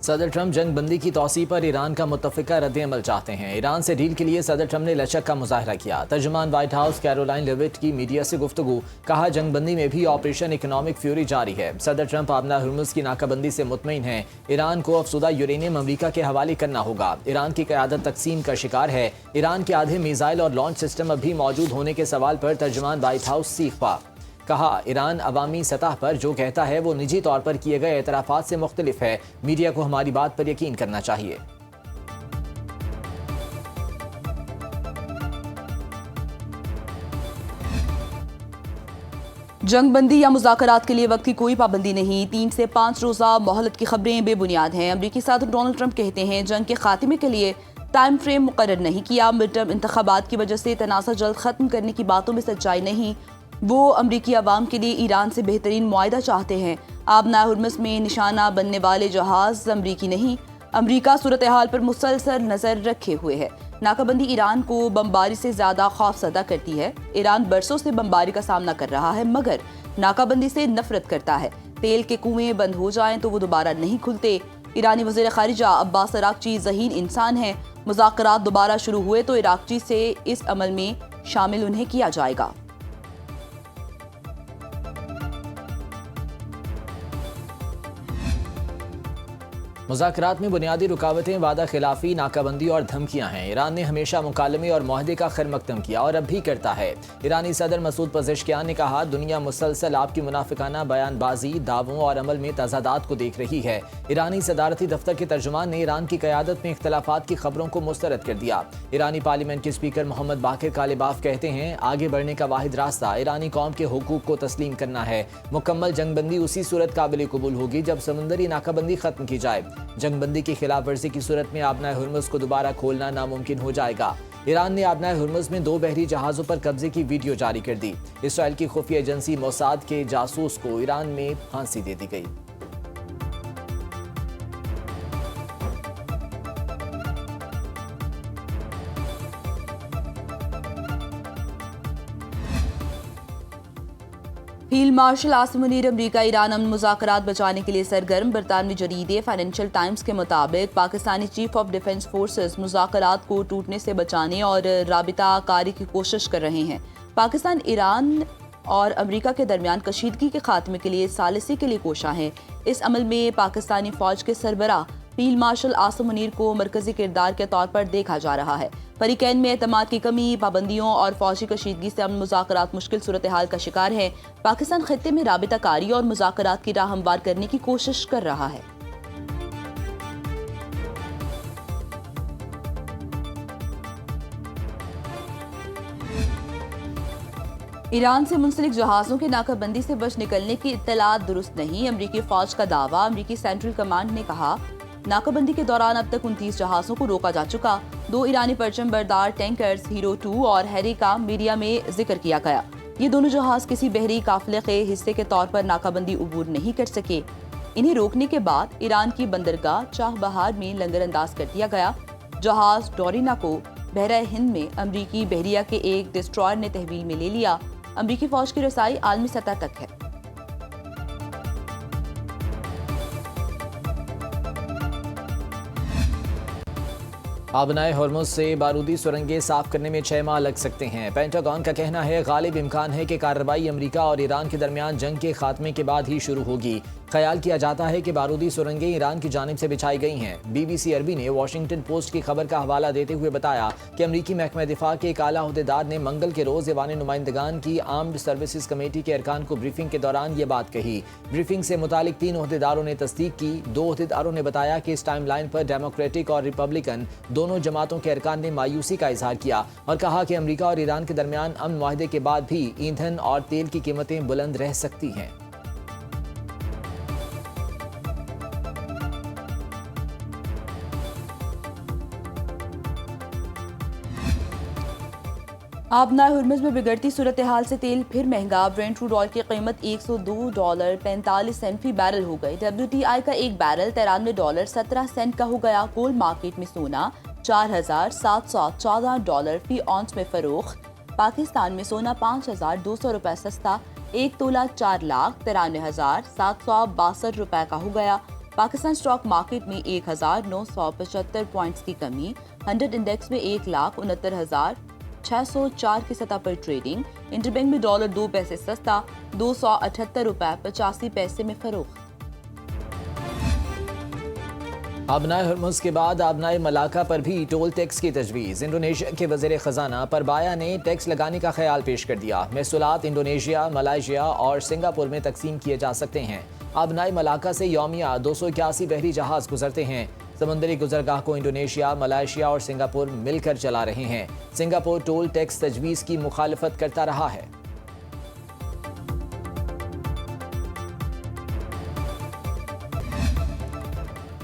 सदर ट्रंप जंग बंदी की तौसीह पर ईरान का मुत्तफ़िका रद्द-ए-अमल चाहते हैं। ईरान से डील के लिए सदर ट्रंप ने लचक का मुजाहरा किया। तर्जुमान व्हाइट हाउस कैरोलाइन लेविट की मीडिया से गुफ्तगू, कहा जंग बंदी में भी ऑपरेशन इकोनॉमिक फ्यूरी जारी है। सदर ट्रंप आबना हुर्मुज़ की नाकाबंदी से मुतमईन हैं। ईरान को अफसुदा यूरेनियम अमरीका के हवाले करना होगा। ईरान की क़यादत तकसीम का शिकार है। ईरान के आधे मिसाइल और लॉन्च सिस्टम अभी मौजूद होने के सवाल पर तर्जुमान व्हाइट हाउस सीख पा, कहा ईरान अवामी सतह पर जो कहता है वो निजी तौर पर किए गए एतराफ़ात से मुख्तलिफ है। मीडिया को हमारी बात पर यकीन करना चाहिए। जंग बंदी या मुज़ाकरात के लिए वक्त की कोई पाबंदी नहीं। 3 से 5 रोज़ा मोहलत की खबरें बेबुनियाद हैं। अमरीकी सदर डोनाल्ड ट्रंप कहते हैं जंग के खात्मे के लिए टाइम फ्रेम मुकर्रर नहीं किया। मिड टर्म इंतखाबात की वजह से तनाज़ा जल्द ख़त्म करने की बातों में सच्चाई नहीं। वो अमरीकी अवाम के लिए ईरान से बेहतरीन मुआहदा चाहते हैं। आबना हुर्मुज़ में निशाना बनने वाले जहाज़ अमरीकी नहीं। अमरीका सूरत हाल पर मुसलसल नज़र रखे हुए है। नाकाबंदी ईरान को बमबारी से ज़्यादा खौफजदा करती है। ईरान बरसों से बमबारी का सामना कर रहा है मगर नाकाबंदी से नफरत करता है। तेल के कुएं बंद हो जाएं तो वो दोबारा नहीं खुलते। ईरानी वज़ीर ख़ारिजा अब्बास अरागची ज़हीन इंसान हैं। मुज़ाकरात दोबारा शुरू हुए तो अरागची से इस अमल में शामिल उन्हें किया जाएगा। मुज़ाकरात में बुनियादी रुकावटें वादा खिलाफी, नाकाबंदी और धमकियां हैं। ईरान ने हमेशा मुकालमे और मुआहदे का खैर मकदम किया और अब भी करता है। ईरानी सदर मसूद पज़ेश्कियान ने कहा दुनिया मुसलसल आपकी मुनाफिकाना बयानबाजी, दावों और अमल में तज़ादात को देख रही है। ईरानी सदारती दफ्तर के तर्जुमान ने ईरान की क़यादत में इख्तलाफात की खबरों को मुस्तरद कर दिया। ईरानी पार्लियामेंट के स्पीकर मोहम्मद बाकिर कालिबाफ कहते हैं आगे बढ़ने का वाहिद रास्ता ईरानी कौम के हुकूक को तस्लीम करना है। मुकम्मल जंगबंदी उसी सूरत काबिल कबूल होगी जब समुंदरी नाकाबंदी खत्म की जाए। जंगबंदी की खिलाफ वर्जी की सूरत में आबना हुर्मुज़ को दोबारा खोलना नामुमकिन हो जाएगा। ईरान ने आबना हुर्मुज़ में 2 बहरी जहाज़ों पर कब्जे की वीडियो जारी कर दी। इसराइल की खुफिया एजेंसी मोसाद के जासूस को ईरान में फांसी दे दी गई। फील्ड मार्शल आसिम मुनीर अमरीका ईरान अमन मुज़ाकरात बचाने के लिए सरगर्म। बरतानवी जरीदे फाइनेंशियल टाइम्स के मुताबिक पाकिस्तानी चीफ ऑफ डिफेंस फोर्सेस मुज़ाकरात को टूटने से बचाने और राबिता कारी की कोशिश कर रहे हैं। पाकिस्तान ईरान और अमरीका के दरमियान कशीदगी के खात्मे के लिए सालिसी के लिए कोशा है। इस अमल में पाकिस्तानी फौज के सरबराह फील्ड मार्शल आसिम मुनीर को मरकजी किरदार के तौर पर देखा जा रहा है। फरीकैन में एतमाद की कमी, पाबंदियों और फौजी कशीदगी से अमन मुज़ाकरात मुश्किल सूरत हाल का शिकार है। पाकिस्तान खित्ते में राबिता कारी और मुज़ाकरात की राह हमवार करने की कोशिश कर रहा है। ईरान से मुंसलिक जहाज़ों के नाकाबंदी से बच निकलने की इत्तलात दुरुस्त नहीं। अमरीकी फौज का दावा। अमरीकी सेंट्रल कमांड ने कहा नाकाबंदी के दौरान अब तक 29 जहाज़ों को रोका जा चुका। 2 ईरानी परचम बरदार टैंकर्स हीरो 2 और हैरी का मीडिया में जिक्र किया गया। ये दोनों जहाज़ किसी बहरी काफिले के हिस्से के तौर पर नाकाबंदी उबूर नहीं कर सके। इन्हें रोकने के बाद ईरान की बंदरगाह चाबहार में लंगर अंदाज कर दिया गया। जहाज़ डोरिना को बहरा हिंद में अमरीकी बहरिया के एक डिस्ट्रॉयर ने तहवील में ले लिया। अमरीकी फौज की रसाई आलमी सतह तक है। आबनाए हुर्मुज़ से बारूदी सुरंगें साफ करने में 6 माह लग सकते हैं। पेंटागन का कहना है गालिब इम्कान है कि कार्रवाई अमरीका और ईरान के दरमियान जंग के खात्मे के बाद ही शुरू होगी। ख्याल किया जाता है कि बारूदी सुरंगें ईरान की जानिब से बिछाई गई हैं। BBC अरबी ने वाशिंगटन पोस्ट की खबर का हवाला देते हुए बताया कि अमरीकी महकमा दिफा के एक आला अहदेदार ने मंगल के रोज ईवान नुमाइंदगान की आर्म्ड सर्विसेज कमेटी के अरकान को ब्रीफिंग के दौरान ये बात कही। ब्रीफिंग से मुतालिक 3 अहदेदारों ने तस्दीक की। 2 अहदेदारों ने बताया कि इस टाइम लाइन पर डेमोक्रेटिक और रिपब्लिकन दोनों जमातों के अरकान ने मायूसी का इजहार किया और कहा कि अमरीका और ईरान के दरमियान अमन मुआहदे के बाद भी ईंधन और तेल की कीमतें बुलंद रह सकती हैं। आबना हुर्मुज़ में बिगड़ती सूरत हाल से तेल फिर महंगा। ब्रेंट क्रूड ऑयल की कीमत $102.45 फी बैरल हो गई। WTI का एक बैरल $93.17 का हो गया। गोल्ड मार्केट में सोना $4,714 फी ऑन्स में फरोख्त। पाकिस्तान में सोना 5,200 रुपए सस्ता 1 तोला 4,93,762 रुपए का हो गया। पाकिस्तान स्टॉक मार्केट में 1975 पॉइंट्स की कमी, 100 इंडेक्स में 1,69,604 की सतह पर ट्रेडिंग। इंटरबैंक में डॉलर 2 पैसे सस्ता, 278 रुपए 85 पैसे में फरोख्त। आबनाए हरमुज के बाद आबनाए मलाका पर भी टोल टैक्स की तजवीज़। इंडोनेशिया के वज़ीर ख़जाना परबाया ने टैक्स लगाने का ख्याल पेश कर दिया। महसूलात इंडोनेशिया, मलाइशिया और सिंगापुर में तकसीम किए जा सकते हैं। आबनाए मलाका से यौमिया 281 बहरी जहाज़ गुजरते हैं। समुद्री गुजरगाह को इंडोनेशिया, मलाइशिया और सिंगापुर मिलकर चला रहे हैं। सिंगापुर टोल टैक्स तजवीज़ की मुखालफत करता रहा है।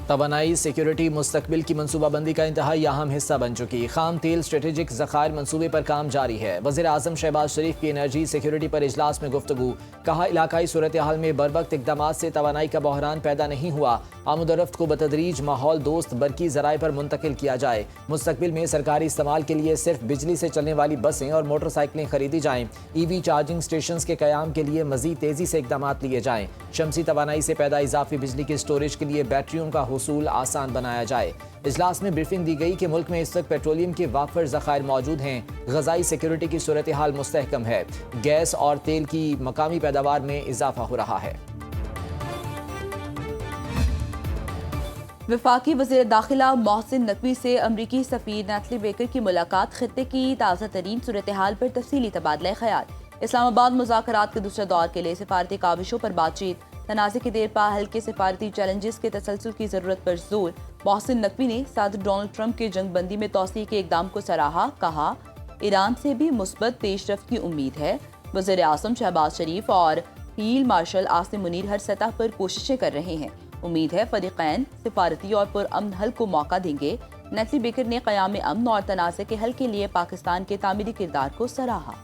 तवानाई सिक्योरिटी मुस्तकबिल की मनसूबाबंदी का इंतहाई अहम हिस्सा बन चुकी। खाम तेल स्ट्रेटेजिक ज़खायर मनसूबे पर काम जारी है। वज़ीर आज़म शहबाज शरीफ की एनर्जी सिक्योरिटी पर इजलास में गुफ्तगू। कहा, इलाकाई सूरत हाल में बरवक्त इकदामात से तवानाई का बहरान पैदा नहीं हुआ। आमदरफ्त को बतदरीज माहौल दोस्त बरकी ज़राए पर मुंतकिल किया जाए। मुस्तकबिल में सरकारी इस्तेमाल के लिए सिर्फ बिजली से चलने वाली बसें और मोटरसाइकिलें खरीदी जाएँ। EV चार्जिंग स्टेशन के क़याम के लिए मज़ीद तेज़ी से इकदाम लिए जाएँ। शमसी तवानाई से पैदा इजाफी बिजली की स्टोरेज के लिए बैटरियों का हुसूल आसान बनाया जाए। इजलास में ब्रीफिंग दी गई कि मुल्क में इस वक्त पेट्रोलियम के वाफर ज़खायर मौजूद हैं। ग़ज़ाई सिक्योरिटी की सूरत हाल मुस्तहकम है। गैस और तेल की मकामी पैदावार में इजाफा हो रहा है। वफाकी वज़ीर दाखिला मोहसिन नकवी से अमरीकी सफ़ीर नैथली बेकर की मुलाकात, खित्ते की ताज़ा तरीन सूरत हाल पर तफसीली तबादला ख्याल। इस्लामाबाद मुज़ाकरात के दूसरे दौर के लिए सिफारती काविशों पर बातचीत, तनाज़े के देर पा हल के सिफारती चैलेंजेस के तसलसल की ज़रूरत पर जोर। मोहसिन नकवी ने सदर डोनाल्ड ट्रंप के जंगबंदी में तोसी के इकदाम को सराहा। कहा, ईरान से भी मुस्बत पेशरफ्त की उम्मीद है। वज़ीर आज़म शहबाज शरीफ और फील्ड मार्शल आसिम मुनीर हर सतह पर कोशिशें कर रहे हैं। उम्मीद है फ़रीक़ैन सिफारती और पुरअमन हल को मौका देंगे। नैथली बेकर ने क़याम अमन और तनाज़े के हल के लिए पाकिस्तान के तामीरी किरदार को सराहा।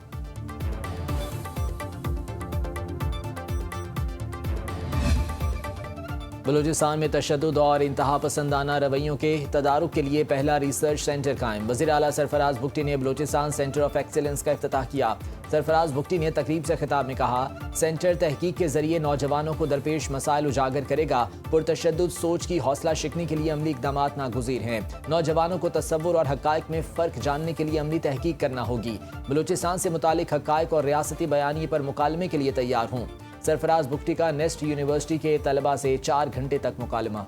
बलूचिस्तान में तशद्दुद और इंतहा पसंदाना रवैयों के तदारुक के लिए पहला रिसर्च सेंटर कायम। वज़ीर आला सरफराज बुगटी ने बलूचिस्तान सेंटर ऑफ एक्सीलेंस का इफ्तिताह किया। सरफराज बुगटी ने तकरीब से खिताब में कहा, सेंटर तहकीक के जरिए नौजवानों को दरपेश मसाइल उजागर करेगा। पुरतशद्दुद सोच की हौसला शिकनी के लिए अमली इक़दाम नागुज़ीर हैं। नौजवानों को तसव्वुर और हक़ाइक़ में फ़र्क जानने के लिए अमली तहकीक करना होगी। बलूचिस्तान से मुतालिक हक़ाइक़ और रियासती बयानिए पर मुकालमे के लिए तैयार हूँ। सरफराज बुगटी का नेस्ट यूनिवर्सिटी के तलबा से 4 घंटे तक मुकालमा।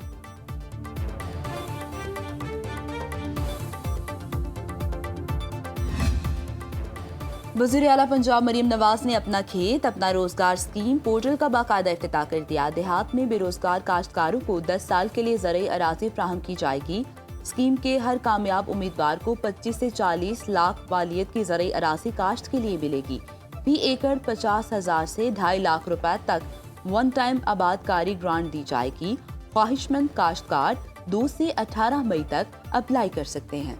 वज़ीर आला पंजाब मरीम नवाज ने अपना खेत अपना रोजगार स्कीम पोर्टल का बाकायदा इफ्तिताह कर दिया। देहात में बेरोजगार काश्तकारों को 10 साल के लिए ज़रई अराज़ी फ्राहम की जाएगी। स्कीम के हर कामयाब उम्मीदवार को 25 से 40 लाख वालियत की ज़रई अराज़ी काश्त के लिए मिलेगी। फी एकड़ 50,000 से 2.5 लाख रुपए तक वन टाइम आबादकारी ग्रांट दी जाएगी। ख्वाहिशमंद काश्तकार 2 से 18 मई तक अप्लाई कर सकते हैं।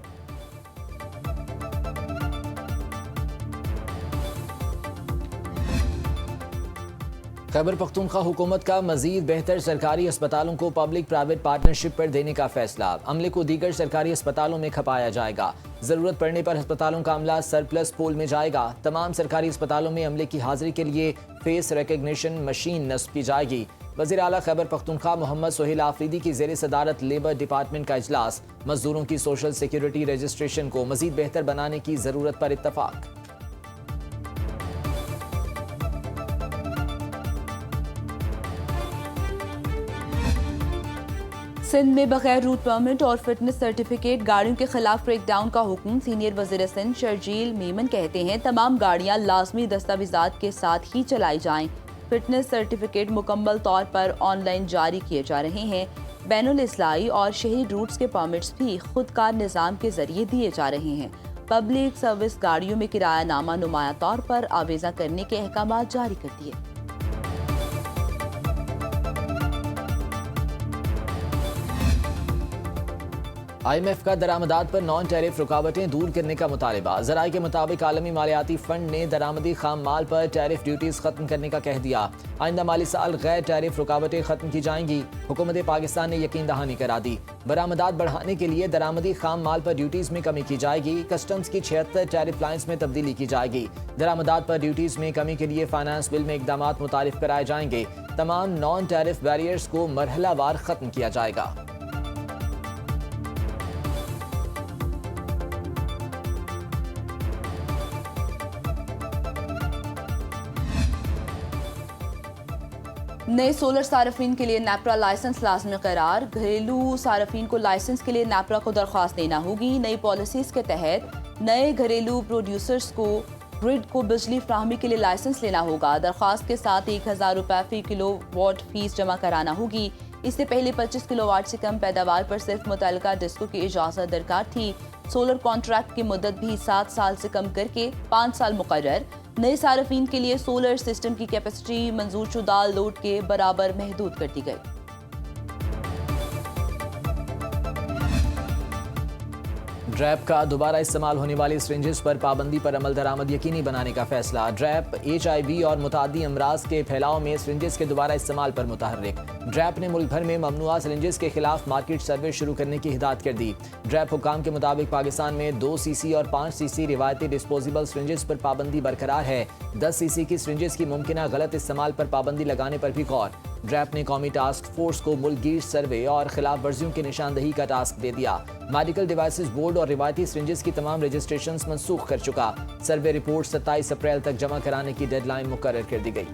खैबर पख्तूनख्वा हुकूमत का मजीद बेहतर सरकारी अस्पतालों को पब्लिक प्राइवेट पार्टनरशिप पर देने का फैसला। अमले को दीगर सरकारी अस्पतालों में खपाया जाएगा। जरूरत पड़ने पर अस्पतालों का अमला सरप्लस पूल में जाएगा। तमाम सरकारी अस्पतालों में अमले की हाजिरी के लिए फेस रिकग्निशन मशीन नस्ब की जाएगी। वज़ीर आला खैबर पख्तूनख्वा मोहम्मद सोहेल आफरीदी की ज़ेर सदारत लेबर डिपार्टमेंट का इजलास। मजदूरों की सोशल सिक्योरिटी रजिस्ट्रेशन को मजीद बेहतर बनाने की जरूरत पर इत्तफाक। सिंध में बगैर रूट परमिट और फिटनेस सर्टिफिकेट गाड़ियों के खिलाफ ब्रेकडाउन का हुक्म। सीनियर वज़ीर सिंध शर्जील मीमन कहते हैं, तमाम गाड़ियां लाजमी दस्तावेजात के साथ ही चलाई जाएं। फिटनेस सर्टिफिकेट मुकम्मल तौर पर ऑनलाइन जारी किए जा रहे हैं। बैनुल इस्लाई और शहरी रूट्स के परमिट्स भी खुदकार निज़ाम के जरिए दिए जा रहे हैं। पब्लिक सर्विस गाड़ियों में किरायानामा नुमाया तौर पर आवेजा करने के अहकाम जारी कर दिए। IMF का दरामदात पर नॉन टैरिफ रुकावटें दूर करने का मुतालिबा। ज़राए के मुताबिक आलमी मालियाती फंड ने दरामदी खाम माल पर टैरिफ ड्यूटीज खत्म करने का कह दिया। आइंदा माली साल गैर टैरिफ रुकावटें खत्म की जाएंगी। हुकूमत पाकिस्तान ने यकीन दहानी करा दी। बरामदात बढ़ाने के लिए दरामदी खाम माल पर ड्यूटीज में कमी की जाएगी। कस्टम्स की 76 टैरिफ लाइन्स में तब्दीली की जाएगी। दरामदात पर ड्यूटीज में कमी के लिए फाइनेंस बिल में इकदाम मुतारिफ कराए जाएंगे। तमाम नॉन टैरिफ बैरियर्स को मरहलावार खत्म किया जाएगा। नए सोलर सार्फिन के लिए नेपरा लाइसेंस लाजमी करार। घरेलू सार्फिन को लाइसेंस के लिए नेपरा को दरख्वास्त देना होगी। नई पॉलिसीज के तहत नए घरेलू प्रोड्यूसर्स को ग्रिड को बिजली फ्राहमी के लिए लाइसेंस लेना होगा। दरख्वास्त के साथ 1000 रुपये फी किलोवाट फीस जमा कराना होगी। इससे पहले 25 किलोवाट से कम पैदावार पर सिर्फ मुतल्लिका डिस्को की इजाज़त दरकार थी। सोलर कॉन्ट्रैक्ट की मुद्दत भी 7 साल से कम करके 5 साल मुकर्रर। नए सार्फिन के लिए सोलर सिस्टम की कैपेसिटी मंजूरशुदा लोड के बराबर महदूद कर दी गई। ड्रैप का दोबारा इस्तेमाल होने वाली सिरिंजेस पर पाबंदी पर अमल दरामद यकीनी बनाने का फैसला। ड्रैप HIV और मुतादी अमराज के फैलाव में सिरिंजेस के दोबारा इस्तेमाल पर मुतहर्रिक। ड्रैप ने मुल्क भर में ममनुआ सिरिंजेस के खिलाफ मार्केट सर्वे शुरू करने की हिदायत कर दी। ड्रैप हुकाम के मुताबिक पाकिस्तान में 2 cc और 5 cc रिवायती डिस्पोजेबल सिरिंजेस पर पाबंदी बरकरार है। 10 cc की सिरिंजेस की मुमकिना गलत इस्तेमाल पर पाबंदी लगाने पर भी गौर। ड्रैप ने कौमी टास्क फोर्स को मुल्कगीर सर्वे और खिलाफ वर्जियों की निशानदही का टास्क दे दिया। मेडिकल डिवाइसेस बोर्ड और रिवायती सिरिंजेस की तमाम रजिस्ट्रेशंस मंसूख कर चुका। सर्वे रिपोर्ट 27 अप्रैल तक जमा कराने की डेडलाइन मुकर्रर कर दी गई।